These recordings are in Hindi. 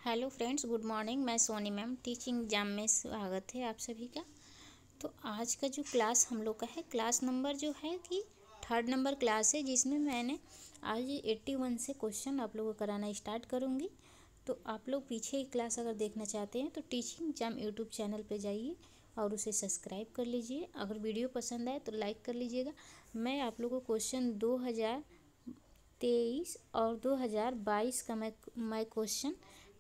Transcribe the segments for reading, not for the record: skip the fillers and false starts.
Hello friends, good morning. मैं सोनी मैम, टीचिंग एग्जाम में स्वागत है आप सभी का। तो आज का जो क्लास हम लोग का है, क्लास नंबर जो है कि 3rd नंबर क्लास है, जिसमें मैंने आज 81 से क्वेश्चन आप लोगों को कराना स्टार्ट करूँगी। तो आप लोग पीछे की क्लास अगर देखना चाहते हैं तो टीचिंग एग्जाम यूट्यूब चैनल पर जाइए और उसे सब्सक्राइब कर लीजिए। अगर वीडियो पसंद आए तो लाइक कर लीजिएगा। मैं आप लोगों को क्वेश्चन 2023 और 2022 का मैं क्वेश्चन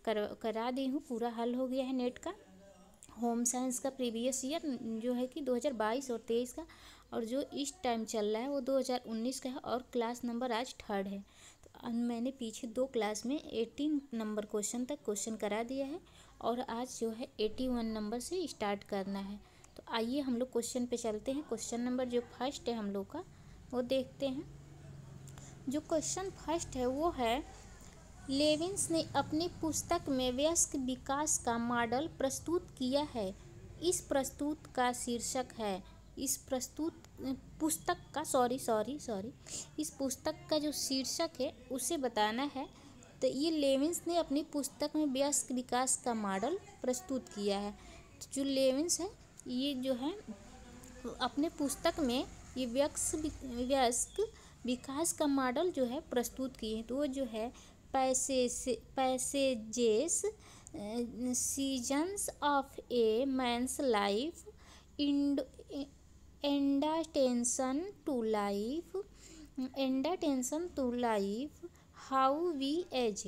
करा दी हूँ। पूरा हल हो गया है नेट का, होम साइंस का प्रीवियस ईयर जो है कि 2022 और 23 का, और जो इस टाइम चल रहा है वो 2019 का है, और क्लास नंबर आज 3rd है। तो मैंने पीछे 2 क्लास में 18 नंबर क्वेश्चन तक क्वेश्चन करा दिया है, और आज जो है 81 नंबर से स्टार्ट करना है। तो आइए हम लोग क्वेश्चन पे चलते हैं। क्वेश्चन नंबर जो फर्स्ट है हम लोग का वो देखते हैं। जो क्वेश्चन फर्स्ट है वो है, लेविन्स ने अपनी पुस्तक में वयस्क विकास का मॉडल प्रस्तुत किया है। इस प्रस्तुत का शीर्षक है, इस पुस्तक का जो शीर्षक है उसे बताना है। तो ये लेविन्स ने अपनी पुस्तक में वयस्क विकास का मॉडल प्रस्तुत किया है। तो जो लेविन्स है ये जो है अपने पुस्तक में ये वयस्क विकास का मॉडल जो है प्रस्तुत किए हैं। तो वो जो है passages, seasons of a man's life, and attention to life, how we age.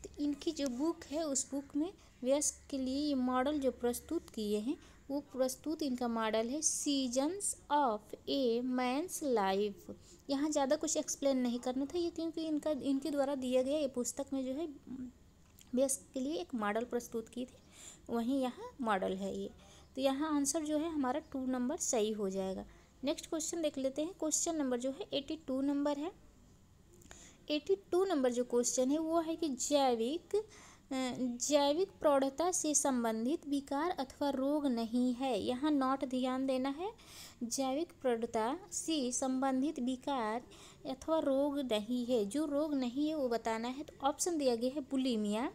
तो इनकी जो बुक है उस बुक में वयस्क के लिए ये मॉडल जो प्रस्तुत किए हैं, वो प्रस्तुत इनका मॉडल है seasons of a man's life. यहाँ ज़्यादा कुछ एक्सप्लेन नहीं करना था ये, क्योंकि इनके द्वारा दिया गया ये पुस्तक में जो है वयस्क के लिए एक मॉडल प्रस्तुत की थी, वहीं यहाँ मॉडल है ये। तो यहाँ आंसर जो है हमारा 2 नंबर सही हो जाएगा। नेक्स्ट क्वेश्चन देख लेते हैं। क्वेश्चन नंबर जो है 82 नंबर है। 82 नंबर जो क्वेश्चन है वो है कि जैविक प्रौढ़ता से संबंधित विकार अथवा रोग नहीं है। यहाँ नोट ध्यान देना है, जैविक प्रौढ़ता से संबंधित विकार अथवा रोग नहीं है। जो रोग नहीं है वो बताना है। तो ऑप्शन दिया गया है बुलिमिया,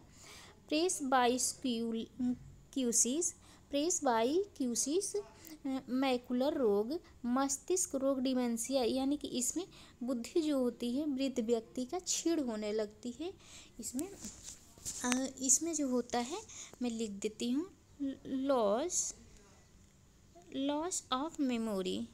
प्रेसबाइक्यूसिस, मैकुलर रोग, मस्तिष्क रोग, डिमेंशिया, यानी कि इसमें बुद्धि जो होती है वृद्ध व्यक्ति का क्षीण होने लगती है। इसमें जो होता है मैं लिख देती हूँ, लॉस ऑफ मेमोरी।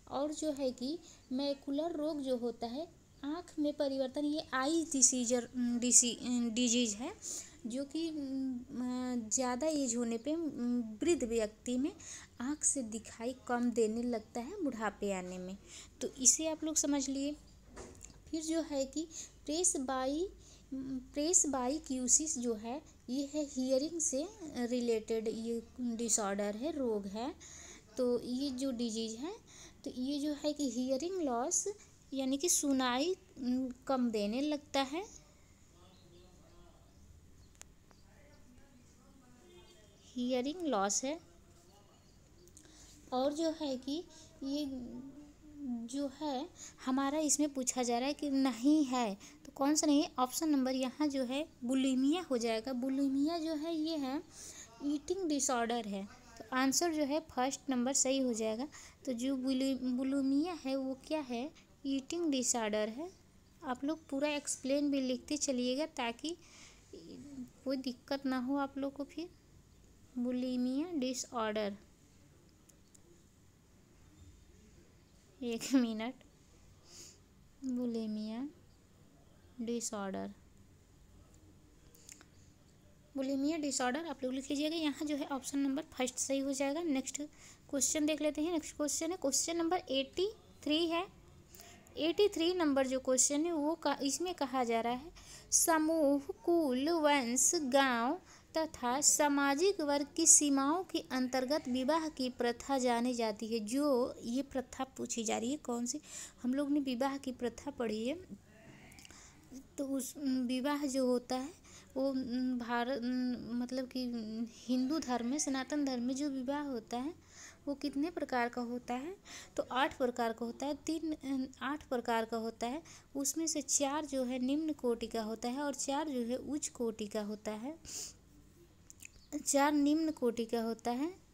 और जो है कि मैकुलर रोग जो होता है आँख में परिवर्तन, ये आई डिजीज है जो कि ज़्यादा एज होने पे वृद्ध व्यक्ति में आँख से दिखाई कम देने लगता है बुढ़ापे आने में। तो इसे आप लोग समझ लिए। फिर जो है कि प्रेसबाइक्यूसिस जो है ये है हियरिंग से रिलेटेड, ये डिसऑर्डर है, रोग है। तो ये जो डिजीज है, तो ये जो है कि हियरिंग लॉस यानी कि सुनाई कम देने लगता है। हियरिंग लॉस है। और जो है कि ये जो है हमारा इसमें पूछा जा रहा है कि नहीं है, तो कौन सा नहीं है? ऑप्शन नंबर यहाँ जो है बुलिमिया हो जाएगा। बुलिमिया जो है ये है ईटिंग डिसऑर्डर है। तो आंसर जो है फर्स्ट नंबर सही हो जाएगा। तो जो बुलिमिया है वो क्या है? ईटिंग डिसऑर्डर है। आप लोग पूरा एक्सप्लेन भी लिखते चलिएगा ताकि कोई दिक्कत ना हो आप लोग को। फिर bulimia disorder, 1 minute, bulimia disorder आप लोग लिख लीजिएगा। यहाँ जो है ऑप्शन नंबर फर्स्ट सही हो जाएगा। नेक्स्ट क्वेश्चन देख लेते हैं। नेक्स्ट क्वेश्चन है क्वेश्चन नंबर 83 है। 83 नंबर जो क्वेश्चन है वो इसमें कहा जा रहा है, समूह, कुल, वंश, गांव तथा सामाजिक वर्ग की सीमाओं के अंतर्गत विवाह की प्रथा जानी जाती है। जो ये प्रथा पूछी जा रही है कौन सी? हम लोग ने विवाह की प्रथा पढ़ी है। तो उस विवाह जो होता है वो भारत मतलब कि हिंदू धर्म में, सनातन धर्म में जो विवाह होता है वो कितने प्रकार का होता है? तो 8 प्रकार का होता है। 8 प्रकार का होता है, उसमें से 4 जो है निम्न कोटि का होता है और 4 जो है उच्च कोटि का होता है। 4 निम्न कोटि का होता है।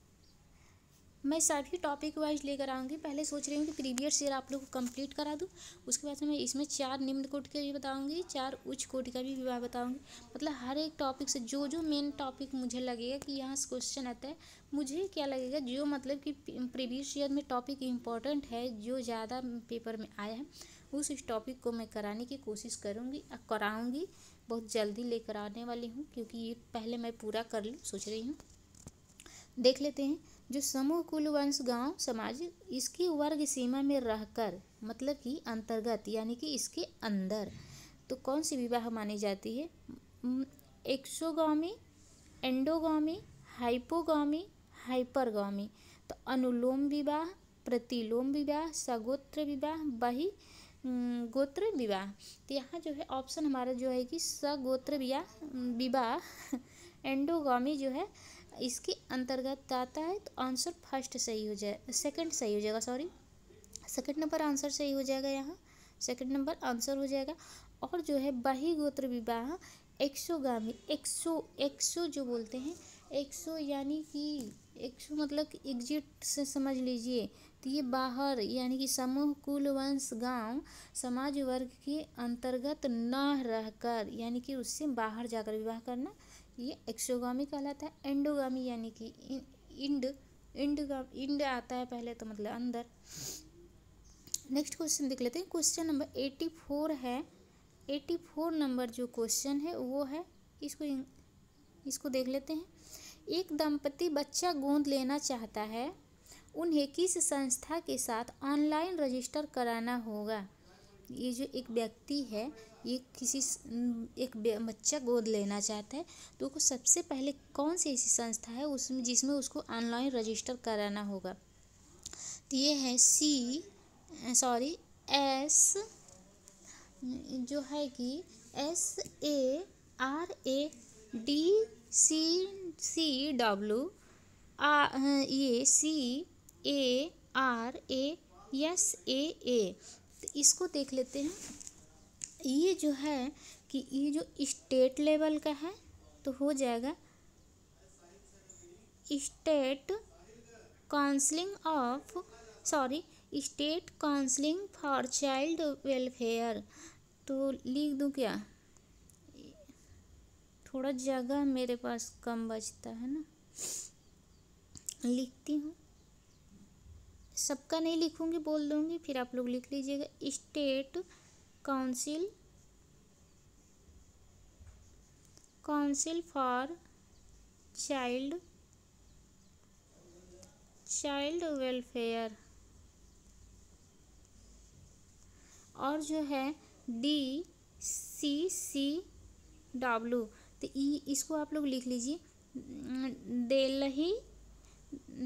मैं सभी टॉपिक वाइज लेकर आऊँगी। पहले सोच रही हूँ कि प्रीवियस ईयर आप लोग को कंप्लीट करा दूँ, उसके बाद से मैं इसमें 4 निम्न कोटि का भी बताऊँगी, 4 उच्च कोटि का भी बताऊँगी। मतलब हर एक टॉपिक से जो जो मेन टॉपिक मुझे लगेगा कि यहाँ से क्वेश्चन आता है, मुझे क्या लगेगा जो मतलब कि प्रीवियस ईयर में टॉपिक इम्पोर्टेंट है, जो ज़्यादा पेपर में आया है, उस टॉपिक को मैं कराने की कोशिश करूँगी, कराऊँगी। बहुत जल्दी लेकर आने वाली हूँ, क्योंकि ये पहले मैं पूरा कर लूँ सोच रही हूँ। देख लेते हैं। जो समूह कुल वंश गांव समाज इसकी वर्ग सीमा में रहकर, मतलब कि अंतर्गत यानी कि इसके अंदर, तो कौन सी विवाह मानी जाती है? एक्सोगामी, एंडोगामी, हाइपोगामी, हाइपरगामी। तो अनुलोम विवाह, प्रतिलोम विवाह, सगोत्र विवाह, गोत्र विवाह। तो यहाँ जो है ऑप्शन हमारा जो है कि सगोत्र विवाह एंडोगामी जो है इसके अंतर्गत आता है। तो आंसर फर्स्ट सही हो जाए, सेकंड सही हो जाएगा, सॉरी सेकंड नंबर आंसर सही हो जाएगा, यहाँ सेकंड नंबर आंसर हो जाएगा। और जो है बहिगोत्र विवाह एक्सोगामी, एक्सो जो बोलते हैं, एक्सो यानी कि एक्सो मतलब कि एग्जिट से समझ लीजिए। तो ये बाहर यानी कि समूह कुल वंश गांव समाज वर्ग के अंतर्गत न रहकर, यानी कि उससे बाहर जाकर विवाह करना, ये एक्सोगामी कहलाता है। एंडोगामी यानी कि इंड आता है पहले, तो मतलब अंदर। नेक्स्ट क्वेश्चन देख लेते हैं। क्वेश्चन नंबर 84 है। 84 नंबर जो क्वेश्चन है वो है, इसको देख लेते हैं। एक दंपति बच्चा गोद लेना चाहता है, उन्हें किस संस्था के साथ ऑनलाइन रजिस्टर कराना होगा? ये जो एक व्यक्ति है, ये एक बच्चा गोद लेना चाहता है, तो उसको सबसे पहले कौन सी ऐसी संस्था है उसमें जिसमें उसको ऑनलाइन रजिस्टर कराना होगा? तो ये है एस जो है कि SARADCCW, ये CARASAA। तो इसको देख लेते हैं। ये जो है कि ये जो स्टेट लेवल का है, तो हो जाएगा state counselling for child welfare. तो लिख दूँ क्या? थोड़ा जगह मेरे पास कम बचता है ना, लिखती हूँ। सबका नहीं लिखूँगी, बोल दूँगी, फिर आप लोग लिख लीजिएगा। State council for child welfare. और जो है DCCW, तो इसको आप लोग लिख लीजिए।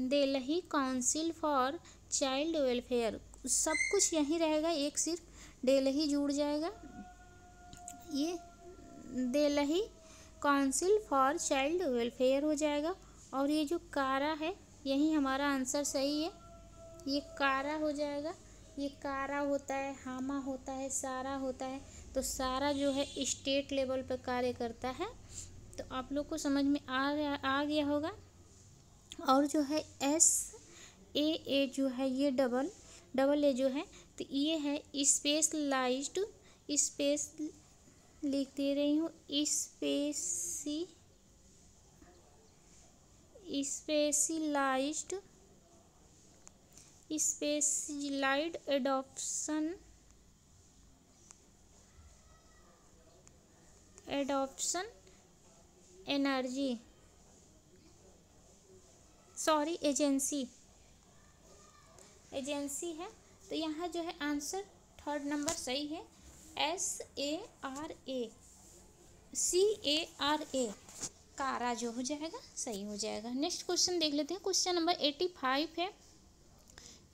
Delhi council for child welfare. सब कुछ यहीं रहेगा, एक सिर्फ दिल्ली जुड़ जाएगा। ये Delhi council for child welfare हो जाएगा। और ये जो कारा है, यही हमारा आंसर सही है, ये कारा हो जाएगा। ये कारा होता है, हामा होता है, सारा होता है। तो सारा जो है स्टेट लेवल पर कार्य करता है। तो आप लोग को समझ में आ गया होगा। और जो है SAA जो है, ये डबल ए जो है, तो ये है स्पेशलाइज्ड, लिख दे रही हूँ, स्पेशलाइज्ड एडॉप्शन एजेंसी है। तो यहाँ जो है आंसर थर्ड नंबर सही है, CARA कारा जो हो जाएगा सही हो जाएगा। नेक्स्ट क्वेश्चन देख लेते हैं। क्वेश्चन नंबर 85 है।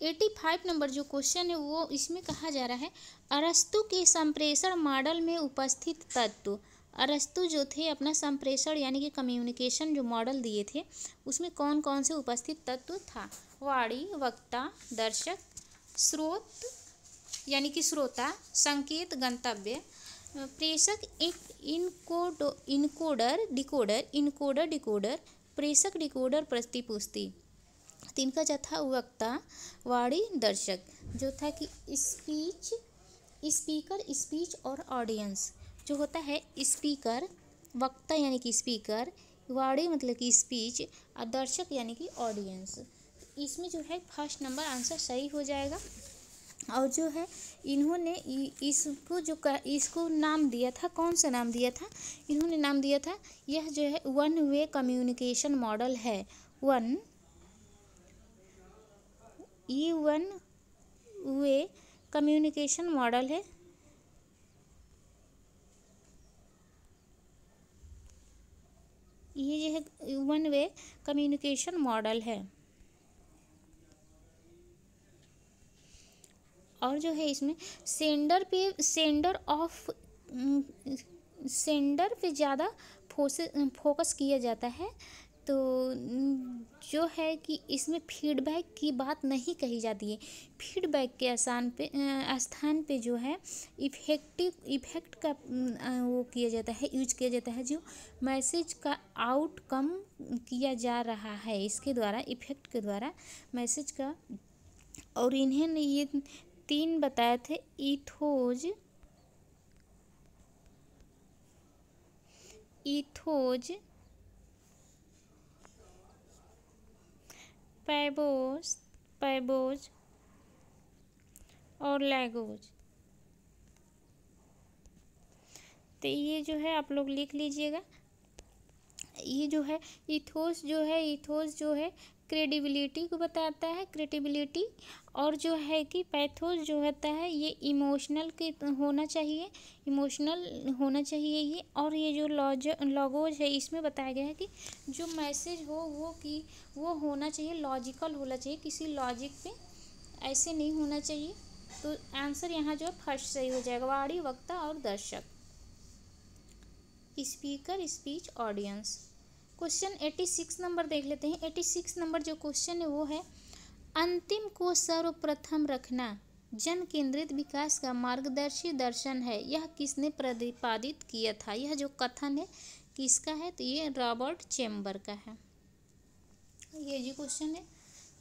85 नंबर जो क्वेश्चन है वो इसमें कहा जा रहा है, अरस्तु के संप्रेषण मॉडल में उपस्थित तत्व। अरस्तु जो थे अपना संप्रेषण यानी कि कम्युनिकेशन जो मॉडल दिए थे, उसमें कौन कौन से उपस्थित तत्व था? वाणी, वक्ता, दर्शक, स्रोत यानी कि श्रोता, संकेत, गंतव्य, प्रेषक, इनकोडर, डिकोडर, प्रेषक, डिकोडर, प्रतिपुष्टि। तीन का चौथा वक्ता, वाणी, दर्शक। जो था कि स्पीकर, स्पीच और ऑडियंस। जो होता है स्पीकर, वक्ता यानी कि स्पीकर, वाणी मतलब कि स्पीच और दर्शक यानी कि ऑडियंस। इसमें जो है फर्स्ट नंबर आंसर सही हो जाएगा। और जो है इन्होंने इसको नाम दिया था, कौन सा नाम दिया था? इन्होंने नाम दिया था, यह जो है वन वे कम्युनिकेशन मॉडल है। ये वन वे कम्युनिकेशन मॉडल है। ये जो है वन वे कम्युनिकेशन मॉडल है। और जो है इसमें सेंडर पे ज़्यादा फोकस किया जाता है। तो जो है कि इसमें फीडबैक की बात नहीं कही जाती है। फीडबैक के स्थान पे जो है इफेक्ट का वो किया जाता है, यूज किया जाता है। जो मैसेज का आउटकम किया जा रहा है इसके द्वारा, इफेक्ट के द्वारा मैसेज का। और इन्हें ये तीन बताए थे, ईथोज, पैबोज और लैगोज। तो ये जो है आप लोग लिख लीजिएगा। ये जो है ईथोस जो है क्रेडिबिलिटी को बताता है, क्रेडिबिलिटी। और जो है कि पैथोस जो होता है ये इमोशनल होना चाहिए ये। और ये जो लॉगोज है इसमें बताया गया है कि जो मैसेज हो वो होना चाहिए, लॉजिकल होना चाहिए, किसी लॉजिक पे ऐसे नहीं होना चाहिए। तो आंसर यहाँ जो है फर्स्ट सही हो जाएगा, वाणी, वक्ता और दर्शक। Speaker, speech, audience. Question 86 number देख लेते हैं। 86 नंबर जो क्वेश्चन है वो है, अंतिम को सर्वप्रथम रखना जन केंद्रित विकास का मार्गदर्शी दर्शन है, यह किसने प्रतिपादित किया था? यह जो कथन है किसका है? तो ये रॉबर्ट चेम्बर का है। ये जो क्वेश्चन है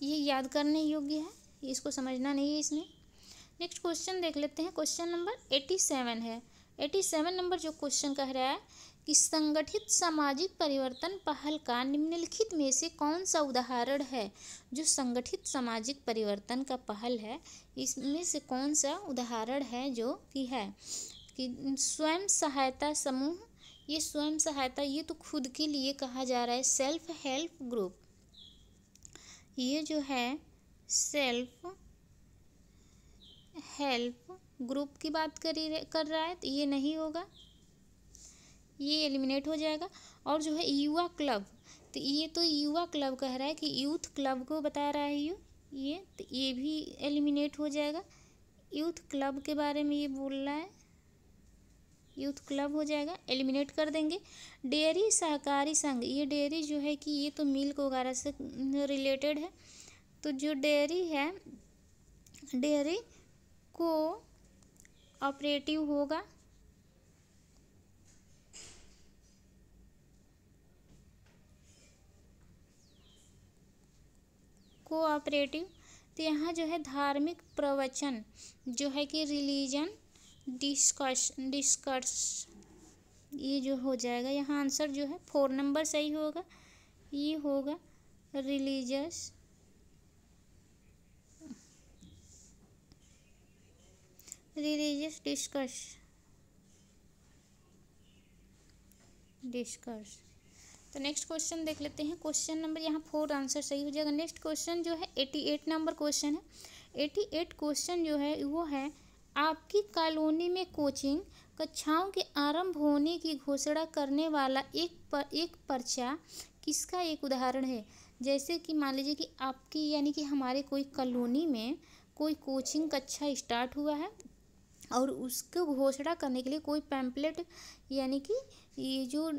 ये याद करने योग्य है, इसको समझना नहीं है इसमें। नेक्स्ट क्वेश्चन देख लेते हैं। क्वेश्चन नंबर 87 है। 87 नंबर जो क्वेश्चन कह रहा है कि संगठित सामाजिक परिवर्तन पहल का निम्नलिखित में से कौन सा उदाहरण है? जो संगठित सामाजिक परिवर्तन का पहल है इसमें से कौन सा उदाहरण है जो कि है कि स्वयं सहायता समूह। ये स्वयं सहायता, ये तो खुद के लिए कहा जा रहा है, सेल्फ हेल्प ग्रुप। ये जो है सेल्फ हेल्प ग्रुप की बात कर रहा है, तो ये नहीं होगा, ये एलिमिनेट हो जाएगा। और जो है युवा क्लब, तो ये तो युवा क्लब कह रहा है कि यूथ क्लब को बता रहा है ये, तो ये भी एलिमिनेट हो जाएगा। यूथ क्लब के बारे में ये बोल रहा है, यूथ क्लब हो जाएगा, एलिमिनेट कर देंगे। डेयरी सहकारी संघ, ये डेयरी जो है कि ये तो मिल्क वगैरह से रिलेटेड है। तो जो डेयरी है, डेयरी को ऑपरेटिव होगा। कोऑपरेटिव। तो यहाँ जो है धार्मिक प्रवचन जो है कि रिलीजन डिस्कर्स, ये जो हो जाएगा यहाँ आंसर जो है 4 नंबर सही होगा, ये होगा रिलीजियस डिस्कर्स। तो नेक्स्ट क्वेश्चन देख लेते हैं। क्वेश्चन नंबर यहाँ 4 आंसर सही हो जाएगा। नेक्स्ट क्वेश्चन जो है 88 नंबर क्वेश्चन है। 88 क्वेश्चन जो है वो है, आपकी कॉलोनी में कोचिंग कक्षाओं के आरंभ होने की घोषणा करने वाला एक पर्चा किसका एक उदाहरण है? जैसे कि मान लीजिए कि आपकी यानी कि हमारे कोई कॉलोनी में कोई कोचिंग कक्षा स्टार्ट हुआ है और उसको घोषणा करने के लिए कोई पैम्पलेट यानी कि ये जो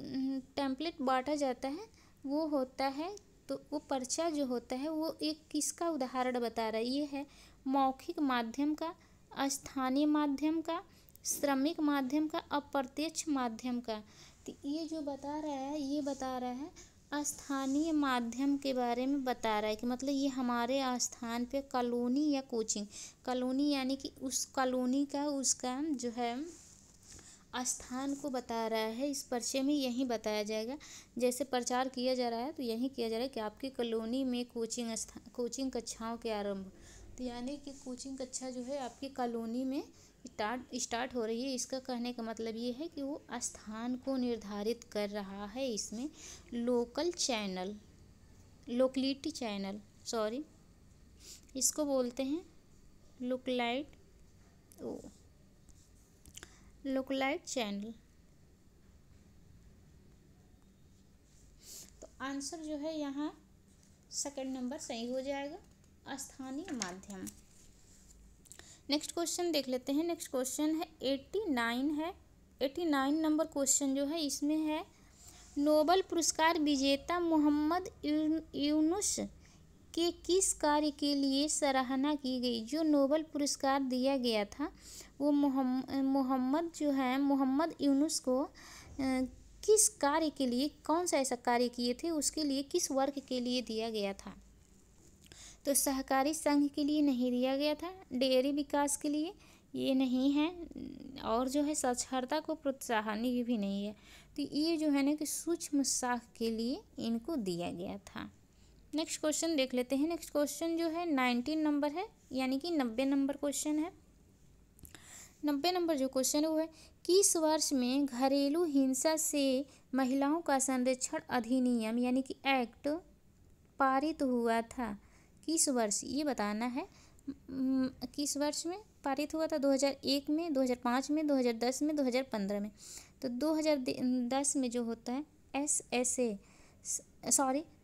टेम्पलेट बांटा जाता है वो होता है। तो वो पर्चा जो होता है वो एक किसका उदाहरण बता रहा है? ये है मौखिक माध्यम का, स्थानीय माध्यम का, श्रमिक माध्यम का, अप्रत्यक्ष माध्यम का। तो ये जो बता रहा है, ये बता रहा है स्थानीय माध्यम के बारे में बता रहा है कि मतलब ये हमारे स्थान पे कॉलोनी या कोचिंग, कॉलोनी यानी कि उस कॉलोनी का उसका जो है स्थान को बता रहा है। इस पर्चे में यही बताया जाएगा, जैसे प्रचार किया जा रहा है तो यही किया जा रहा है कि आपकी कॉलोनी में कोचिंग कक्षाओं के आरंभ। तो यानी कि कोचिंग कक्षा जो है आपकी कॉलोनी में स्टार्ट हो रही है। इसका कहने का मतलब ये है कि वो स्थान को निर्धारित कर रहा है। इसमें लोकलिटी चैनल सॉरी, इसको बोलते हैं लोकलाइट चैनल। तो आंसर जो है यहाँ सेकंड नंबर सही हो जाएगा, स्थानीय माध्यम। नेक्स्ट क्वेश्चन देख लेते हैं। नेक्स्ट क्वेश्चन है 89 नंबर क्वेश्चन जो है इसमें है नोबेल पुरस्कार विजेता मोहम्मद यूनुस के किस कार्य के लिए सराहना की गई? जो नोबेल पुरस्कार दिया गया था वो मोहम्मद यूनुस को किस कार्य के लिए, कौन सा ऐसा कार्य किए थे उसके लिए, किस वर्ग के लिए दिया गया था? तो सहकारी संघ के लिए नहीं दिया गया था, डेयरी विकास के लिए ये नहीं है, और जो है साक्षरता को प्रोत्साहन ये भी नहीं है। तो ये जो है ना कि सूक्ष्म शाख के लिए इनको दिया गया था। नेक्स्ट क्वेश्चन देख लेते हैं। नेक्स्ट क्वेश्चन जो है 19 नंबर है, यानी कि 90 नंबर क्वेश्चन है। 90 नंबर जो क्वेश्चन है वो है किस वर्ष में घरेलू हिंसा से महिलाओं का संरक्षण अधिनियम यानी कि एक्ट पारित हुआ था? किस वर्ष ये बताना है। किस वर्ष में पारित हुआ था? 2001 में, 2005 में, 2010 में, 2015 में। तो 2010 में जो होता है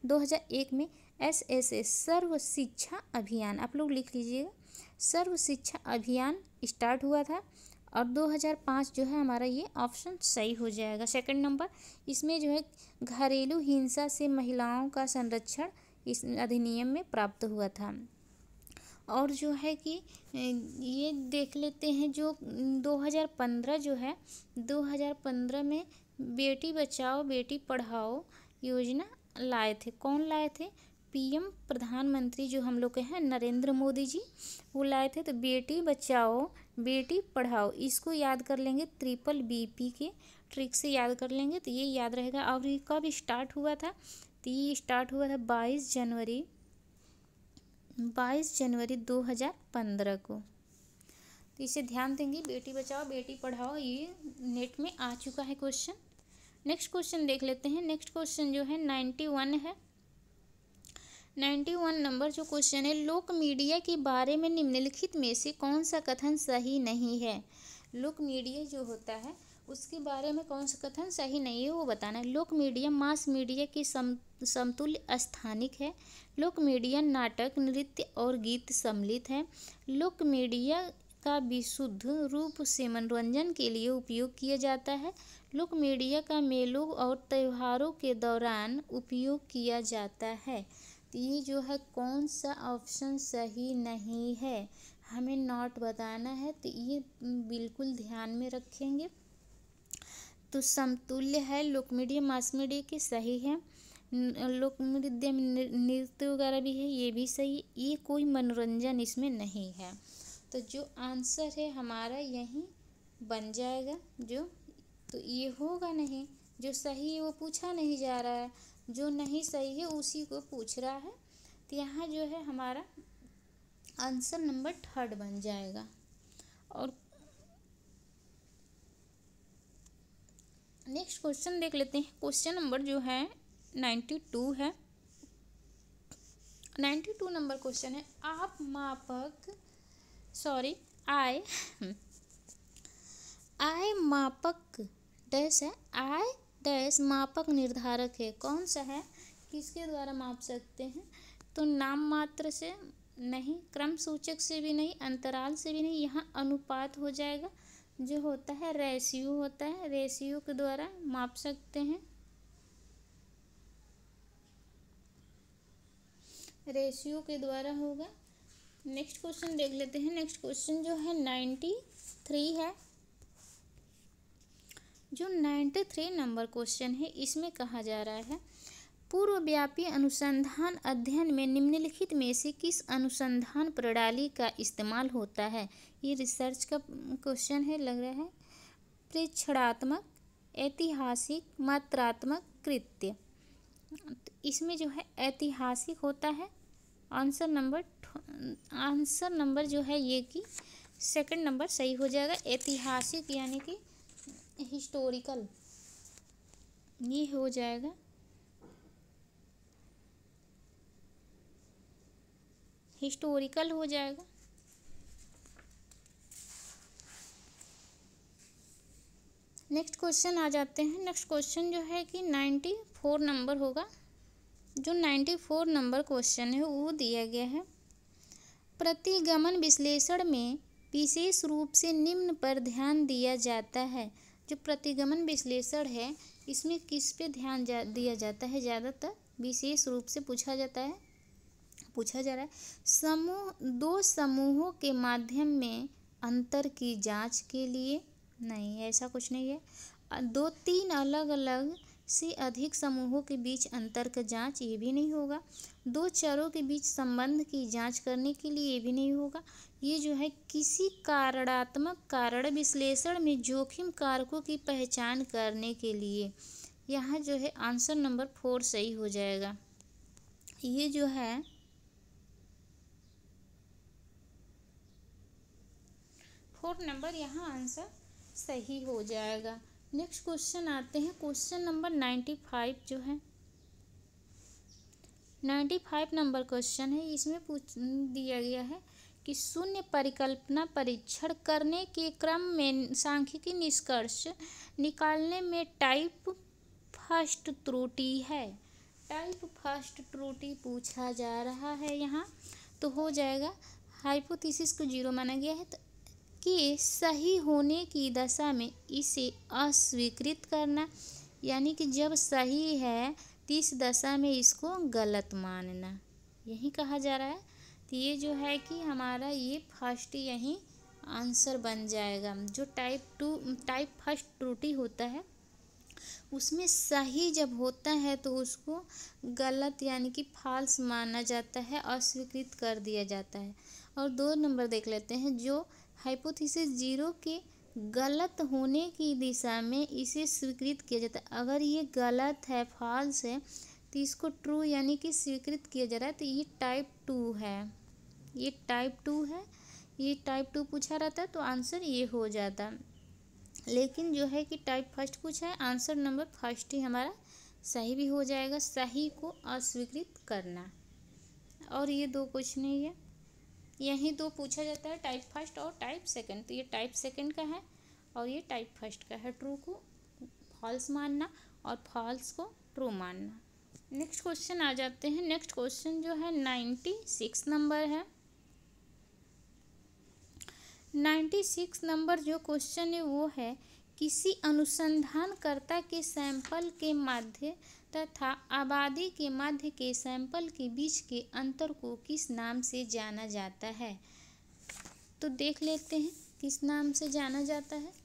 2001 में SSA सर्व शिक्षा अभियान, आप लोग लिख लीजिएगा, सर्व शिक्षा अभियान स्टार्ट हुआ था। और 2005 जो है हमारा ये ऑप्शन सही हो जाएगा। सेकंड नंबर इसमें जो है घरेलू हिंसा से महिलाओं का संरक्षण इस अधिनियम में प्राप्त हुआ था। और जो है कि ये देख लेते हैं जो 2015 जो है 2015 में बेटी बचाओ बेटी पढ़ाओ योजना लाए थे। कौन लाए थे? PM प्रधानमंत्री जो हम लोग के हैं नरेंद्र मोदी जी, वो लाए थे। तो बेटी बचाओ बेटी पढ़ाओ इसको याद कर लेंगे, BBB के ट्रिक से याद कर लेंगे तो ये याद रहेगा। और ये कब स्टार्ट हुआ था? तो ये स्टार्ट हुआ था 22 जनवरी 2015 को। तो इसे ध्यान देंगे, बेटी बचाओ बेटी पढ़ाओ ये नेट में आ चुका है क्वेश्चन। नेक्स्ट क्वेश्चन देख लेते हैं। नेक्स्ट क्वेश्चन जो है 91 है। 91 नंबर जो क्वेश्चन है लोक मीडिया के बारे में निम्नलिखित में से कौन सा कथन सही नहीं है? लोक मीडिया जो होता है उसके बारे में कौन सा कथन सही नहीं है वो बताना है। लोक मीडिया मास मीडिया के समतुल्य स्थानिक है। लोक मीडिया नाटक, नृत्य और गीत सम्मिलित है। लोक मीडिया का विशुद्ध रूप से मनोरंजन के लिए उपयोग किया जाता है। लोक मीडिया का मेलों और त्योहारों के दौरान उपयोग किया जाता है। तो ये जो है कौन सा ऑप्शन सही नहीं है हमें नोट बताना है। तो ये बिल्कुल ध्यान में रखेंगे। तो समतुल्य है, लोक मीडिया मास मीडिया के सही है। लोक मीडिया में नृत्य वगैरह भी है, ये भी सही। ये कोई मनोरंजन इसमें नहीं है। तो जो आंसर है हमारा यही बन जाएगा। तो ये होगा नहीं, जो सही है वो पूछा नहीं जा रहा है, जो नहीं सही है उसी को पूछ रहा है। तो यहाँ जो है हमारा आंसर नंबर 3 बन जाएगा। और नेक्स्ट क्वेश्चन देख लेते हैं। क्वेश्चन नंबर जो है 92 है। 92 नंबर क्वेश्चन है आय मापक डैश है। आय डैश मापक निर्धारक है। कौन सा है? किसके द्वारा माप सकते हैं? तो नाम मात्र से नहीं, क्रम सूचक से भी नहीं, अंतराल से भी नहीं, यहाँ अनुपात हो जाएगा। जो होता है रेशियो होता है, रेशियो के द्वारा माप सकते हैं। रेशियो के द्वारा होगा। नेक्स्ट क्वेश्चन देख लेते हैं। नेक्स्ट क्वेश्चन जो है 93 है। जो 93 नंबर क्वेश्चन है, इसमें कहा जा रहा है पूर्वव्यापी अनुसंधान अध्ययन में निम्नलिखित में से किस अनुसंधान प्रणाली का इस्तेमाल होता है। ये रिसर्च का क्वेश्चन है लग रहा है। प्रेक्षणात्मक, ऐतिहासिक, मात्रात्मक, कृत्य। तो इसमें जो है ऐतिहासिक होता है। आंसर नंबर जो है ये कि सेकंड नंबर सही हो जाएगा। ऐतिहासिक यानी कि हिस्टोरिकल, ये हो जाएगा। हिस्टोरिकल हो जाएगा। नेक्स्ट क्वेश्चन आ जाते हैं। नेक्स्ट क्वेश्चन जो है कि 94 नंबर होगा। जो 94 नंबर क्वेश्चन है वो दिया गया है, प्रतिगमन विश्लेषण में विशेष रूप से निम्न पर ध्यान दिया जाता है। जो प्रतिगमन विश्लेषण है इसमें किस पे ध्यान दिया जाता है? ज़्यादातर विशेष रूप से पूछा जा रहा है दो समूहों के माध्यम में अंतर की जांच के लिए। नहीं, ऐसा कुछ नहीं है। दो तीन अलग अलग से अधिक समूहों के बीच अंतर का जांच, ये भी नहीं होगा। दो चरों के बीच संबंध की जांच करने के लिए, ये भी नहीं होगा। ये जो है किसी कारणात्मक कारण विश्लेषण में जोखिम कारकों की पहचान करने के लिए। यहाँ जो है आंसर नंबर 4 सही हो जाएगा। ये जो है 4 नंबर यहाँ आंसर सही हो जाएगा। नेक्स्ट क्वेश्चन आते हैं। क्वेश्चन नंबर 95 जो है 95 नंबर क्वेश्चन है। इसमें दिया गया है कि शून्य परिकल्पना परीक्षण करने के क्रम में सांख्यिकी निष्कर्ष निकालने में टाइप फर्स्ट त्रुटि है। टाइप फर्स्ट त्रुटि पूछा जा रहा है यहाँ, तो हो जाएगा हाइपोथेसिस को 0 माना गया है कि सही होने की दशा में इसे अस्वीकृत करना, यानी कि जब सही है तो इस दशा में इसको गलत मानना, यही कहा जा रहा है। तो ये जो है कि हमारा ये फर्स्ट यही आंसर बन जाएगा। जो टाइप फर्स्ट त्रुटि होता है उसमें सही जब होता है तो उसको गलत यानी कि फॉल्स माना जाता है, अस्वीकृत कर दिया जाता है। और 2 नंबर देख लेते हैं। जो हाइपोथेसिस 0 के गलत होने की दिशा में इसे स्वीकृत किया जाता है। अगर ये गलत है, फॉल्स है, तो इसको ट्रू यानी कि स्वीकृत किया जा रहा है। तो ये टाइप 2 है। ये टाइप 2 है। ये टाइप 2 पूछा रहता है तो आंसर ये हो जाता। लेकिन जो है कि टाइप फर्स्ट पूछा है, आंसर नंबर फर्स्ट ही हमारा सही भी हो जाएगा। सही को अस्वीकृत करना। और ये 2 कुछ नहीं है, यही 2 पूछा जाता है, टाइप फर्स्ट और टाइप सेकंड। तो ये टाइप सेकंड का है और ये टाइप फर्स्ट का है। ट्रू को फॉल्स मानना और फॉल्स को ट्रू मानना। नेक्स्ट क्वेश्चन आ जाते हैं। नेक्स्ट क्वेश्चन जो है 96 नंबर है। 96 नंबर जो क्वेश्चन है वो है किसी अनुसंधानकर्ता के सैंपल के मध्य तथा आबादी के मध्य के सैंपल के बीच के अंतर को किस नाम से जाना जाता है। तो देख लेते हैं किस नाम से जाना जाता है।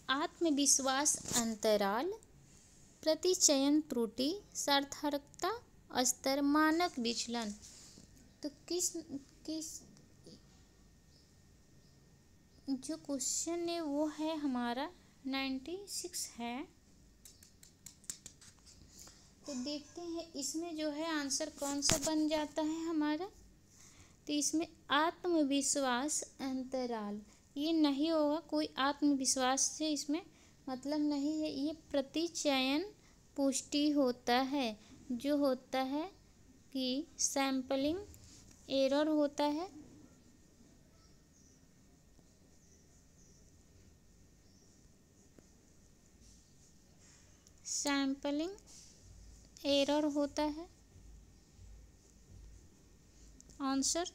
आत्मविश्वास अंतराल, प्रतिचयन त्रुटि, सार्थकता स्तर, मानक विचलन। तो किस जो क्वेश्चन है वो है हमारा 96 है। तो देखते हैं इसमें जो है आंसर कौन सा बन जाता है हमारा। तो इसमें आत्मविश्वास अंतराल ये नहीं होगा, कोई आत्मविश्वास से इसमें मतलब नहीं है। ये प्रतिचयन पुष्टि होता है, जो होता है कि सैंपलिंग एरर होता है। सैंपलिंग एरर होता है। आंसर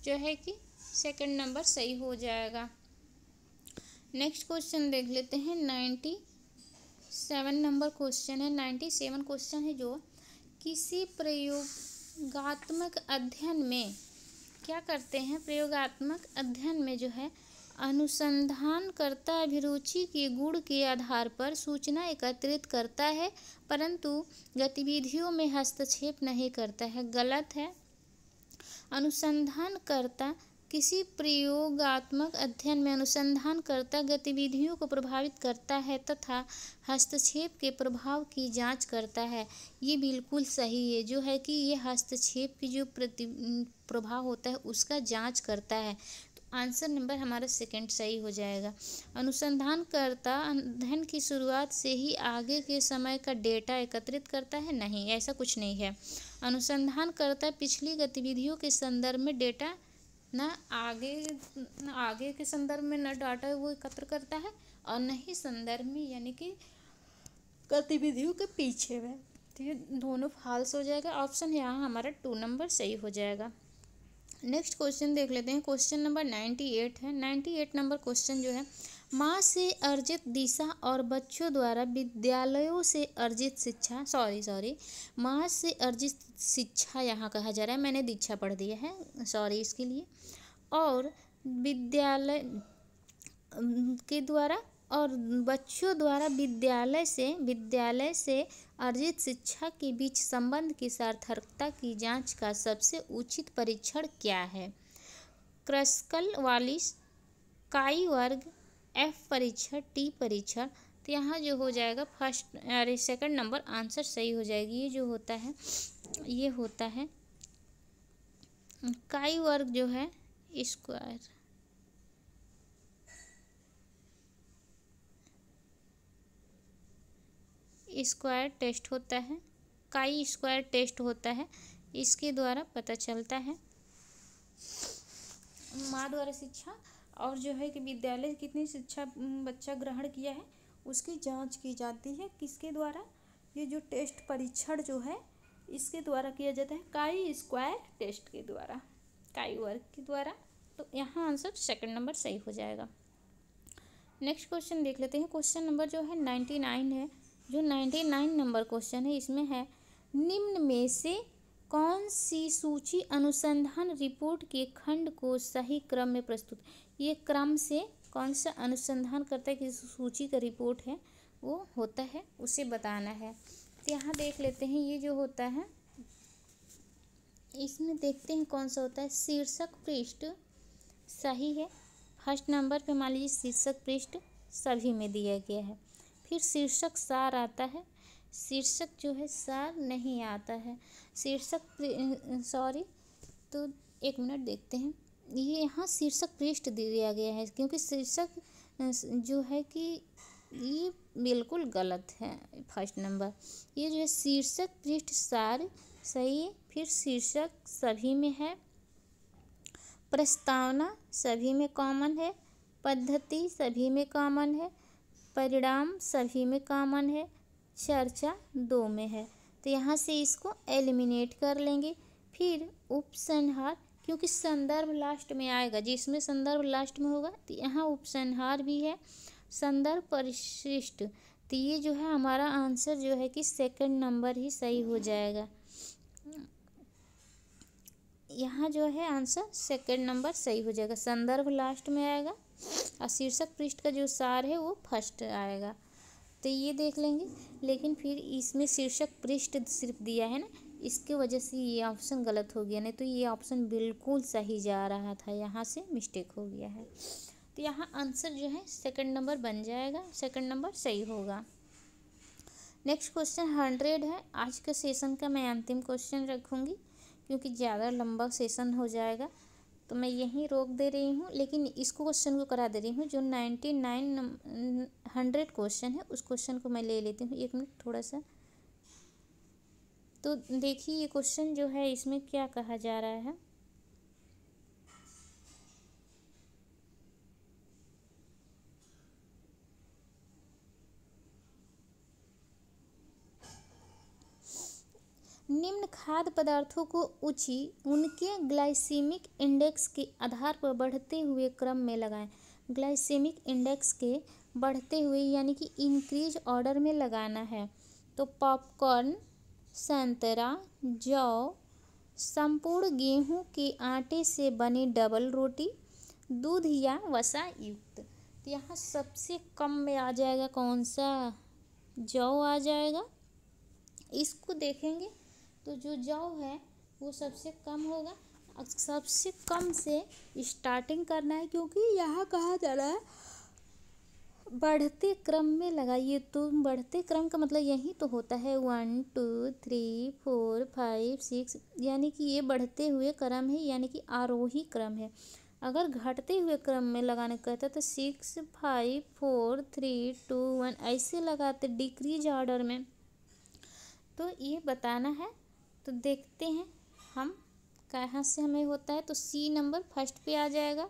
जो है कि सेकंड नंबर सही हो जाएगा। नेक्स्ट क्वेश्चन देख लेते हैं। 97 नंबर क्वेश्चन है। 97 क्वेश्चन है जो किसी प्रयोगात्मक अध्ययन में क्या करते हैं, प्रयोगात्मक अध्ययन में जो है अनुसंधानकर्ता अभिरुचि के गुण के आधार पर सूचना एकत्रित करता है परंतु गतिविधियों में हस्तक्षेप नहीं करता है। गलत है। अनुसंधानकर्ता किसी प्रयोगात्मक अध्ययन में अनुसंधानकर्ता गतिविधियों को प्रभावित करता है तथा हस्तक्षेप के प्रभाव की जांच करता है। ये बिल्कुल सही है, जो है कि ये हस्तक्षेप की जो प्रभाव होता है उसका जांच करता है। तो आंसर नंबर हमारा सेकंड सही हो जाएगा। अनुसंधानकर्ता अध्ययन की शुरुआत से ही आगे के समय का डेटा एकत्रित करता है, नहीं, ऐसा कुछ नहीं है। अनुसंधानकर्ता पिछली गतिविधियों के संदर्भ में डेटा न आगे के संदर्भ में न डाटा वो एकत्र करता है और न ही संदर्भ में यानी कि गतिविधियों के पीछे में। तो ये दोनों फाल्स हो जाएगा। ऑप्शन यहाँ हमारा 2 नंबर सही हो जाएगा। नेक्स्ट क्वेश्चन देख लेते हैं। क्वेश्चन नंबर 98 है। 98 नंबर क्वेश्चन जो है माँ से अर्जित दिशा और बच्चों द्वारा विद्यालयों से अर्जित शिक्षा माँ से अर्जित शिक्षा यहाँ कहा जा रहा है, मैंने दीक्षा पढ़ दिया है, सॉरी इसके लिए। और विद्यालय के द्वारा और बच्चों द्वारा विद्यालय से अर्जित शिक्षा के बीच संबंध की सार्थकता की जांच का सबसे उचित परीक्षण क्या है? क्रस्कल वालिस, काई वर्ग, एफ परीक्षण, टी परीक्षण। तो यहाँ जो हो जाएगा सेकंड नंबर आंसर सही हो जाएगी। ये जो होता है ये होता है काई वर्ग जो है स्क्वायर टेस्ट होता है, काई स्क्वायर टेस्ट होता है, इसके द्वारा पता चलता है माँ द्वारा शिक्षा और जो है कि विद्यालय कितनी शिक्षा बच्चा ग्रहण किया है उसकी जांच की जाती है। किसके द्वारा? ये जो टेस्ट परीक्षण जो है इसके द्वारा किया जाता है, काई स्क्वायर टेस्ट के द्वारा, काई वर्ग के द्वारा। तो यहाँ आंसर सेकंड नंबर सही हो जाएगा। नेक्स्ट क्वेश्चन देख लेते हैं। क्वेश्चन नंबर जो है 99 है। जो 99 नंबर क्वेश्चन है इसमें है निम्न में से कौन सी सूची अनुसंधान रिपोर्ट के खंड को सही क्रम में प्रस्तुत। ये क्रम से कौन सा अनुसंधान करता है कि सूची का रिपोर्ट है वो होता है उसे बताना है। तो यहाँ देख लेते हैं। ये जो होता है इसमें देखते हैं कौन सा होता है। शीर्षक पृष्ठ सही है। फर्स्ट नंबर पे मान लीजिए शीर्षक पृष्ठ सभी में दिया गया है। फिर शीर्षक सार आता है, शीर्षक जो है सार नहीं आता है। तो एक मिनट देखते हैं। ये यहाँ शीर्षक पृष्ठ दिया गया है क्योंकि शीर्षक जो है कि ये बिल्कुल गलत है। फर्स्ट नंबर ये जो है शीर्षक पृष्ठ सार सही है। फिर शीर्षक सभी में है, प्रस्तावना सभी में कॉमन है, पद्धति सभी में कॉमन है, परिणाम सभी में कॉमन है, चर्चा 2 में है। तो यहाँ से इसको एलिमिनेट कर लेंगे। फिर उपसंहार क्योंकि संदर्भ लास्ट में आएगा, जिसमें संदर्भ लास्ट में होगा तो यहाँ उपसंहार भी है, संदर्भ परिशिष्ट। तो ये जो है हमारा आंसर जो है कि सेकंड नंबर ही सही हो जाएगा। यहाँ जो है आंसर सेकंड नंबर सही हो जाएगा। संदर्भ लास्ट में आएगा और शीर्षक पृष्ठ का जो सार है वो फर्स्ट आएगा। तो ये देख लेंगे। लेकिन फिर इसमें शीर्षक पृष्ठ सिर्फ दिया है ना, इसके वजह से ये ऑप्शन गलत हो गया, नहीं तो ये ऑप्शन बिल्कुल सही जा रहा था, यहाँ से मिस्टेक हो गया है। तो यहाँ आंसर जो है सेकंड नंबर बन जाएगा, सेकंड नंबर सही होगा। नेक्स्ट क्वेश्चन 100 है। आज के सेशन का मैं अंतिम क्वेश्चन रखूँगी क्योंकि ज़्यादा लंबा सेशन हो जाएगा, तो मैं यहीं रोक दे रही हूँ। लेकिन इस क्वेश्चन को करा दे रही हूँ। जो 100 क्वेश्चन है उस क्वेश्चन को मैं ले लेती हूँ। एक मिनट थोड़ा सा। तो देखिए ये क्वेश्चन जो है इसमें क्या कहा जा रहा है। निम्न खाद्य पदार्थों को उनके ग्लाइसेमिक इंडेक्स के आधार पर बढ़ते हुए क्रम में लगाएं। ग्लाइसेमिक इंडेक्स के बढ़ते हुए यानी कि इंक्रीज ऑर्डर में लगाना है। तो पॉपकॉर्न, संतरा, जौ, संपूर्ण गेहूं के आटे से बनी डबल रोटी, दूध या वसा युक्त। तो यहाँ सबसे कम में आ जाएगा कौन सा? जौ आ जाएगा। इसको देखेंगे तो जो जौ है वो सबसे कम होगा। सबसे कम से स्टार्टिंग करना है, क्योंकि यहाँ कहा जा रहा है बढ़ते क्रम में लगाइए। तो बढ़ते क्रम का मतलब यही तो होता है 1 2 3 4 5 6, यानी कि ये बढ़ते हुए क्रम है, यानी कि आरोही क्रम है। अगर घटते हुए क्रम में लगाने का कहता तो 6 5 4 3 2 1 ऐसे लगाते डिक्रीज ऑर्डर में। तो ये बताना है। तो देखते हैं हम कहाँ से हमें होता है। तो सी नंबर फर्स्ट पे आ जाएगा।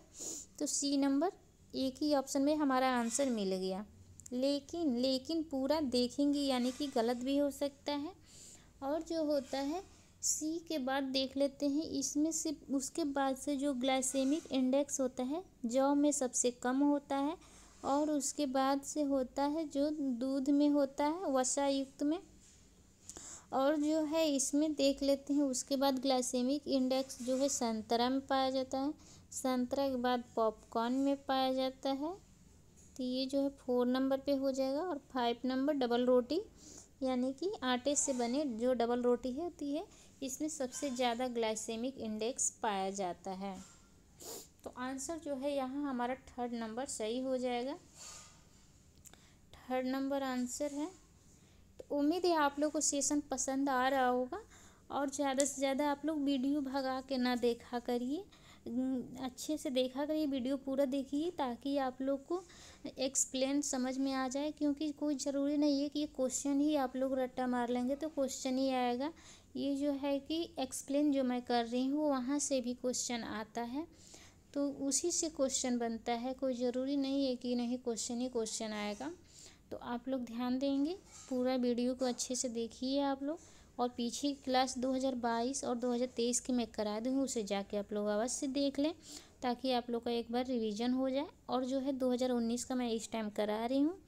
तो सी नंबर एक ही ऑप्शन में हमारा आंसर मिल गया। लेकिन पूरा देखेंगे यानी कि गलत भी हो सकता है। और जो होता है सी के बाद देख लेते हैं, इसमें से उसके बाद से जो ग्लाइसेमिक इंडेक्स होता है जौ में सबसे कम होता है, और उसके बाद से होता है जो दूध में होता है वसा युक्त में। और जो है इसमें देख लेते हैं उसके बाद ग्लाइसेमिक इंडेक्स जो है संतरा में पाया जाता है, संतरा के बाद पॉपकॉर्न में पाया जाता है। तो ये जो है 4 नंबर पे हो जाएगा। और 5 नंबर डबल रोटी, यानी कि आटे से बने जो डबल रोटी है होती है, इसमें सबसे ज़्यादा ग्लाइसेमिक इंडेक्स पाया जाता है। तो आंसर जो है यहाँ हमारा 3rd नंबर सही हो जाएगा। 3rd नंबर आंसर है। तो उम्मीद है आप लोग को सेशन पसंद आ रहा होगा, और ज़्यादा से ज़्यादा आप लोग वीडियो भगा के ना देखा करिए, अच्छे से देखा करिए, वीडियो पूरा देखिए ताकि आप लोग को एक्सप्लेन समझ में आ जाए। क्योंकि कोई ज़रूरी नहीं है कि ये क्वेश्चन ही आप लोग रट्टा मार लेंगे तो क्वेश्चन ही आएगा। ये जो है कि एक्सप्लेन जो मैं कर रही हूँ वहाँ से भी क्वेश्चन आता है, तो उसी से क्वेश्चन बनता है। कोई ज़रूरी नहीं है कि नहीं क्वेश्चन ही क्वेश्चन आएगा। तो आप लोग ध्यान देंगे, पूरा वीडियो को अच्छे से देखिए आप लोग। और पीछे क्लास 2022 और 2023 की मैं करा दूँगी, उसे जाके आप लोग अवश्य देख लें ताकि आप लोग का एक बार रिवीजन हो जाए। और जो है 2019 का मैं इस टाइम करा रही हूँ,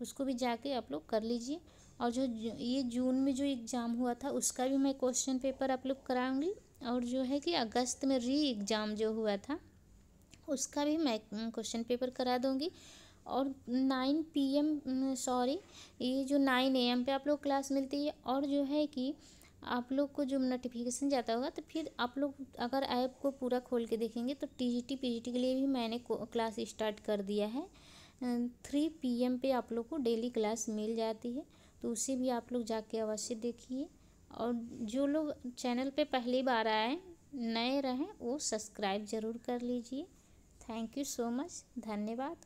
उसको भी जाके आप लोग कर लीजिए। और जो ये जून में जो एग्ज़ाम हुआ था उसका भी मैं क्वेश्चन पेपर आप लोग कराऊँगी। और जो है कि अगस्त में री एग्ज़ाम जो हुआ था उसका भी मैं क्वेश्चन पेपर करा दूँगी। और 9 PM ये जो 9 AM पे आप लोग क्लास मिलती है। और जो है कि आप लोग को जो नोटिफिकेशन जाता होगा तो फिर आप लोग अगर ऐप को पूरा खोल के देखेंगे तो TGT PGT के लिए भी मैंने क्लास स्टार्ट कर दिया है। 3 PM पे आप लोग को डेली क्लास मिल जाती है, तो उसे भी आप लोग जाके अवश्य देखिए। और जो लोग चैनल पे पहली बार आए नए रहें वो सब्सक्राइब ज़रूर कर लीजिए। थैंक यू सो मच, धन्यवाद।